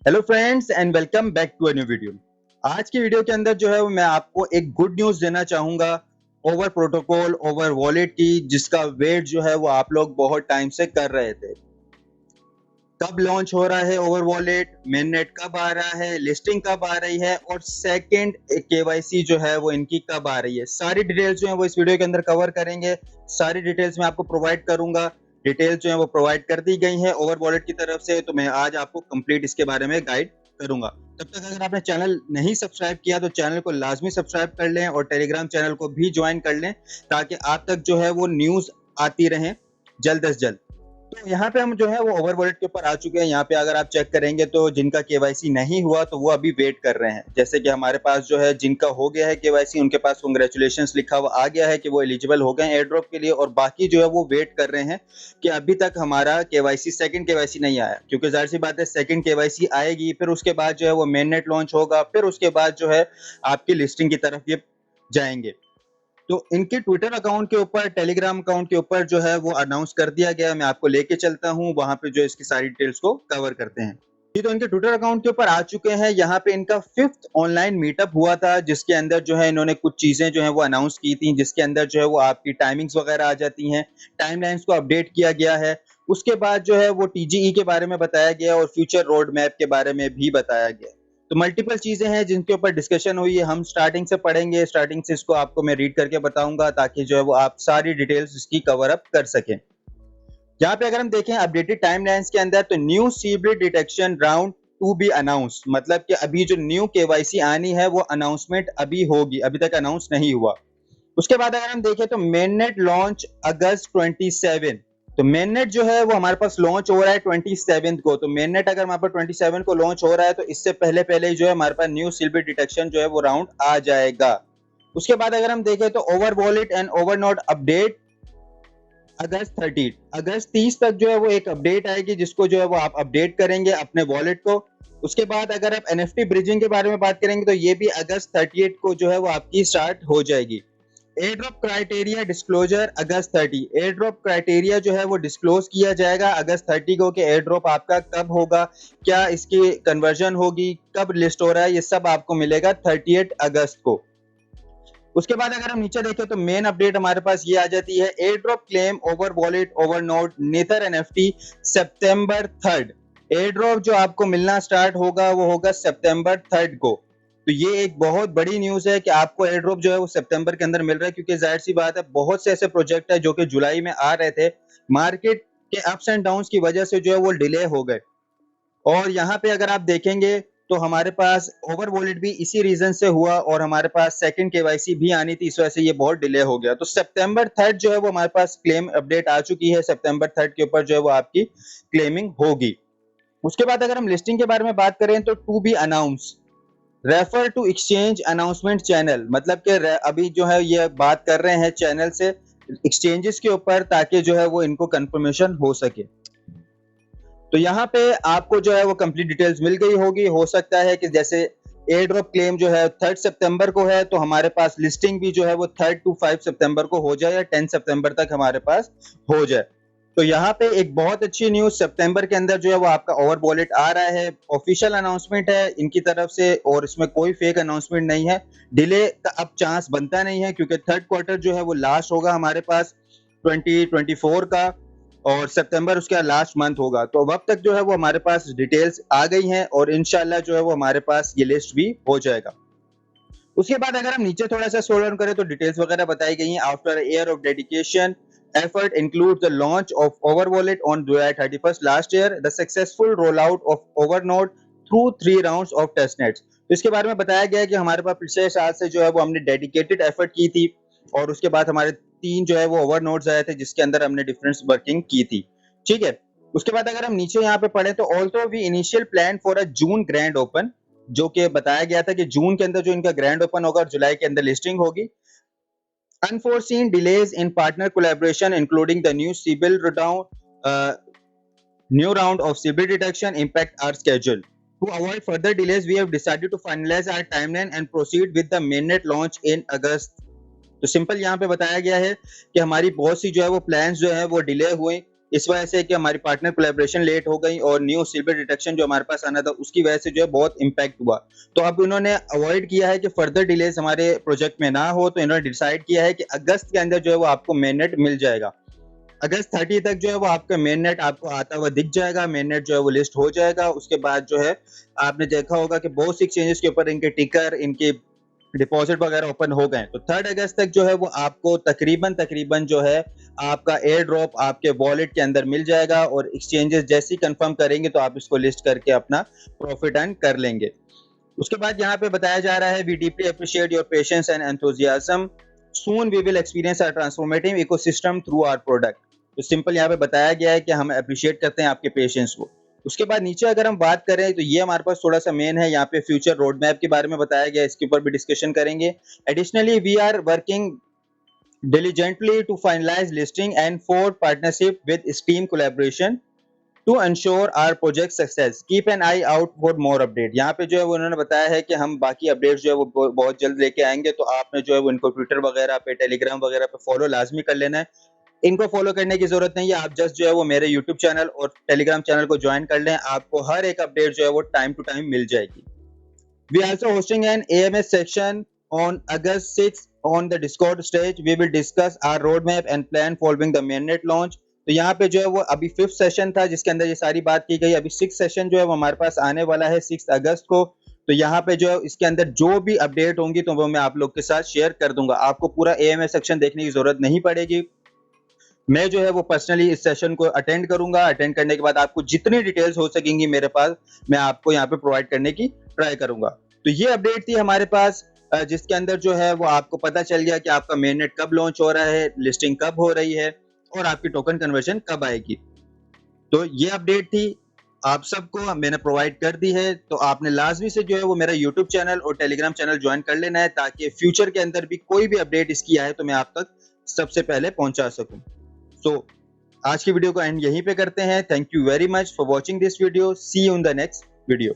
Hello friends and welcome back to a new video. आज की video के अंदर जो है वो मैं आपको एक गुड न्यूज़ देना चाहूँगा ओवर प्रोटोकॉल ओवर वॉलेट की, जिसका वेट जो है वो आप लोग बहुत टाइम से कर रहे थे। कब लॉन्च हो रहा है ओवर वॉलेट, मेन नेट कब आ रहा है, लिस्टिंग कब आ रही है और सेकंड केवाईसी जो है वो इनकी कब आ रही है, सारी डिटेल्स जो है वो इस वीडियो के अंदर कवर करेंगे। सारी डिटेल्स मैं आपको प्रोवाइड करूंगा। डिटेल्स जो है वो प्रोवाइड कर दी गई हैं ओवर वॉलेट की तरफ से, तो मैं आज आपको कंप्लीट इसके बारे में गाइड करूंगा। तब तक अगर आपने चैनल नहीं सब्सक्राइब किया तो चैनल को लाजमी सब्सक्राइब कर लें और टेलीग्राम चैनल को भी ज्वाइन कर लें, ताकि आप तक जो है वो न्यूज़ आती रहें जल्द से जल्द। तो यहाँ पे हम जो है वो ओवर वॉलेट के ऊपर आ चुके हैं। यहाँ पे अगर आप चेक करेंगे तो जिनका केवाईसी नहीं हुआ तो वो अभी वेट कर रहे हैं। जैसे कि हमारे पास जो है जिनका हो गया है केवाईसी, उनके पास कांग्रेचुलेशंस लिखा हुआ आ गया है कि वो एलिजिबल हो गए एयर ड्रॉप के लिए, और बाकी जो है वो वेट कर रहे हैं कि अभी तक हमारा केवाईसी सेकंड केवाईसी नहीं आया, क्योंकि जाहिर सी बात है सेकंड केवाईसी आएगी, फिर उसके बाद जो है वो मेन नेट लॉन्च होगा, फिर उसके बाद जो है आपकी लिस्टिंग की तरफ ये जाएंगे। तो इनके ट्विटर अकाउंट के ऊपर, टेलीग्राम अकाउंट के ऊपर जो है वो अनाउंस कर दिया गया। मैं आपको लेके चलता हूँ वहां पे जो इसकी सारी डिटेल्स को कवर करते हैं। ये तो इनके ट्विटर अकाउंट के ऊपर आ चुके हैं। यहाँ पे इनका 5th ऑनलाइन मीटअप हुआ था, जिसके अंदर जो है इन्होंने कुछ चीजें जो है वो अनाउंस की थी, जिसके अंदर जो है वो आपकी टाइमिंग्स वगैरह आ जाती हैं, टाइमलाइंस को अपडेट किया गया है। उसके बाद जो है वो टीजीई के बारे में बताया गया और फ्यूचर रोड मैप के बारे में भी बताया गया। तो मल्टीपल चीजें हैं जिनके ऊपर डिस्कशन हुई है। हम स्टार्टिंग से पढ़ेंगे, स्टार्टिंग से इसको आपको मैं रीड करके बताऊंगा, ताकि जो है वो आप सारी डिटेल्स इसकी कवर अप कर सकें। यहाँ पे अगर हम देखें अपडेटेड टाइमलाइंस के अंदर, तो new Sybil detection round to be announce, मतलब कि अभी जो न्यू केवाईसी आनी है वो अनाउंसमेंट अभी होगी, अभी तक अनाउंस नहीं हुआ। उसके बाद अगर हम देखें तो मेननेट लॉन्च अगस्त 27। तो मेननेट जो है वो हमारे पास लॉन्च हो रहा है 27 को। तो मेननेट अगर हमारे पास 27 को लॉन्च हो रहा है तो इससे पहले पहले जो है हमारे पास न्यू सिल्वर डिटेक्शन जो है वो राउंड आ जाएगा। उसके बाद अगर हम देखें तो Over wallet and Over node update अगस्त 30 तक जो है वो एक अपडेट आएगी, जिसको जो है वो आप अपडेट करेंगे अपने वॉलेट को। उसके बाद अगर आप एनएफटी ब्रिजिंग के बारे में बात करेंगे तो ये भी अगस्त 38 को जो है वो आपकी स्टार्ट हो जाएगी। एयर ड्रॉप क्राइटेरिया डिस्क्लोजर अगस्त 30। एयर ड्रॉप क्राइटेरिया जो है वो डिस्क्लोज किया जाएगा अगस्त 30 को, कि एयर ड्रॉप आपका कब होगा, क्या इसकी कन्वर्जन होगी, कब लिस्ट हो रहा है, ये सब आपको मिलेगा 38 अगस्त को। उसके बाद अगर हम नीचे देखें तो मेन अपडेट हमारे पास ये आ जाती है, airdrop claim Over wallet Over node neither NFT सितंबर 3। एयर ड्रॉप जो आपको मिलना स्टार्ट होगा वो होगा सितंबर 3 को। तो ये एक बहुत बड़ी न्यूज है कि आपको एयर ड्रॉप जो है वो सितंबर के अंदर मिल रहा है, क्योंकि जाहिर सी बात है बहुत से ऐसे प्रोजेक्ट है जो कि जुलाई में आ रहे थे, मार्केट के अप्स एंड डाउन्स की वजह से जो है वो डिले हो गए। और यहाँ पे अगर आप देखेंगे तो हमारे पास ओवर वॉलेट भी इसी रीजन से हुआ, और हमारे पास सेकंड केवाईसी भी आनी थी, इस वजह से ये बहुत डिले हो गया। तो सितंबर 3 जो है वो हमारे पास क्लेम अपडेट आ चुकी है। सितंबर 3 के ऊपर जो है वो आपकी क्लेमिंग होगी। उसके बाद अगर हम लिस्टिंग के बारे में बात करें तो to be announce refer to exchange announcement channel, मतलब कि अभी जो है ये बात कर रहे हैं चैनल से एक्सचेंजेस के ऊपर, ताकि जो है वो इनको कंफर्मेशन हो सके। तो यहाँ पे आपको जो है वो कंप्लीट डिटेल्स मिल गई होगी। हो सकता है कि जैसे एयर ड्रॉप क्लेम जो है 3 सितंबर को है, तो हमारे पास लिस्टिंग भी जो है वो 3 to 5 सितंबर को हो जाए, या 10 सितंबर तक हमारे पास हो जाए। तो यहाँ पे एक बहुत अच्छी न्यूज, सितंबर के अंदर जो है वो आपका ओवर वॉलेट आ रहा है। ऑफिशियल अनाउंसमेंट है इनकी तरफ से, और इसमें कोई फेक अनाउंसमेंट नहीं है। डिले का अब चांस बनता नहीं है, क्योंकि थर्ड क्वार्टर जो है वो लास्ट होगा हमारे पास 2024 का, और सितंबर उसका लास्ट मंथ होगा। तो अब तक जो है वो हमारे पास डिटेल्स आ गई हैं, और इंशाल्लाह जो है वो हमारे पास ये लिस्ट भी हो जाएगा। उसके बाद अगर हम नीचे थोड़ा सा स्क्रॉल डाउन करें तो डिटेल्स वगैरह बताई गई हैं। After year of dedication effort includes the launch of Overwallet on July 31st last year, the successful rollout of Overnode through 3 rounds of testnets। तो इसके बारे में बताया गया है कि हमारे पास पिछले साल से जो है वो हमने डेडिकेटेड एफर्ट की थी, और उसके बाद हमारे 3 जो है वो ओवरनोड्स आए थे, जिसके अंदर हमने डिफरेंस वर्किंग की थी। ठीक है। उसके बाद अगर हम नीचे यहाँ पे पढ़े तो also we initial plan for a June grand open, जो कि बताया गया था कि जून के अंदर जो इनका ग्रैंड ओपन होगा और जुलाई के अंदर लिस्टिंग होगी। Unforeseen delays in partner collaboration, including the new round of CB detection, impact our schedule. To avoid further delays, we have decided to finalize our timeline and proceed with the mainnet launch in August। तो simple यहाँ पे बताया गया है कि हमारी बहुत सी जो है वो प्लान्स जो है वो डिले हुए, इस वजह से कि हमारी पार्टनर कोलैबोरेशन लेट हो गई और न्यू सिल्वर डिटेक्शन जो हमारे पास आना था उसकी वजह से जो है बहुत इम्पैक्ट हुआ। तो अब उन्होंने अवॉइड किया है कि फर्दर डिलेज हमारे प्रोजेक्ट में ना हो, तो इन्होंने डिसाइड किया है कि अगस्त के अंदर जो है वो आपको मेन नेट मिल जाएगा। अगस्त 30 तक जो है वो आपका मेन नेट आपको आता हुआ दिख जाएगा, मेन नेट जो है वो लिस्ट हो जाएगा। उसके बाद जो है आपने देखा होगा कि बहुत सी एक्सचेंजेस के ऊपर इनके टिकर, इनके डिपॉजिट वगैरह ओपन हो गए। तो 3 अगस्त तक जो है वो आपको तकरीबन जो है आपका एयर ड्रॉप आपके वॉलेट के अंदर मिल जाएगा और एक्सचेंजेस जैसे ही कंफर्म करेंगे तो आप इसको लिस्ट करके अपना प्रॉफिट अर्न कर लेंगे। उसके बाद यहाँ पे बताया जा रहा है, we deeply appreciate your patience and enthusiasm, soon we will experience a transformative ecosystem through our product. तो सिंपल यहाँ पे बताया गया है कि हम अप्रिशिएट करते हैं आपके पेशेंस को। उसके बाद नीचे अगर हम बात करें तो ये हमारे पास थोड़ा सा मेन है, यहाँ पे फ्यूचर रोड मैप के बारे में बताया गया है, इसके ऊपर भी डिस्कशन करेंगे। Additionally we are working diligently to finalize listing and for partnership with Steam collaboration to ensure our project success. Keep an eye out for more update. यहाँ पे जो है वो उन्होंने बताया है कि हम बाकी अपडेट्स जो है वो बहुत जल्द लेके आएंगे, तो आपने जो है वो इनको ट्विटर वगैरह पे, टेलीग्राम वगैरह पे फॉलो लाजमी कर लेना है। इनको फॉलो करने की जरूरत नहीं है, आप जस्ट जो है वो मेरे यूट्यूब चैनल और टेलीग्राम चैनल को ज्वाइन कर लें, आपको हर एक अपडेट जो है वो टाइम टू टाइम मिल जाएगी। We are also hosting an AMS section on August 6th on the Discord stage. We will discuss our roadmap and plan following the mainnet launch. तो यहाँ पे जो है वो अभी 5th सेशन था जिसके अंदर ये सारी बात की गई। अभी 6th सेशन जो है वो हमारे पास आने वाला है 6 अगस्त को। तो यहाँ पे जो है इसके अंदर जो भी अपडेट होंगी तो वो मैं आप लोग के साथ शेयर कर दूंगा। आपको पूरा AMS सेक्शन देखने की जरूरत नहीं पड़ेगी। मैं जो है वो पर्सनली इस सेशन को अटेंड करूंगा। अटेंड करने के बाद आपको जितनी डिटेल्स हो सकेंगी मेरे पास, मैं आपको यहाँ पे प्रोवाइड करने की ट्राई करूंगा। तो ये अपडेट थी हमारे पास, जिसके अंदर जो है वो आपको पता चल गया कि आपका मेननेट कब लॉन्च हो रहा है, लिस्टिंग कब हो रही है और आपकी टोकन कन्वर्जन कब आएगी। तो ये अपडेट थी, आप सबको मैंने प्रोवाइड कर दी है। तो आपने लाजमी से जो है वो मेरा यूट्यूब चैनल और टेलीग्राम चैनल ज्वाइन कर लेना है, ताकि फ्यूचर के अंदर भी कोई भी अपडेट इसकी आए तो मैं आप तक सबसे पहले पहुंचा सकूं। तो आज की वीडियो को एंड यहीं पे करते हैं। Thank you very much for watching this video. See you in the next video.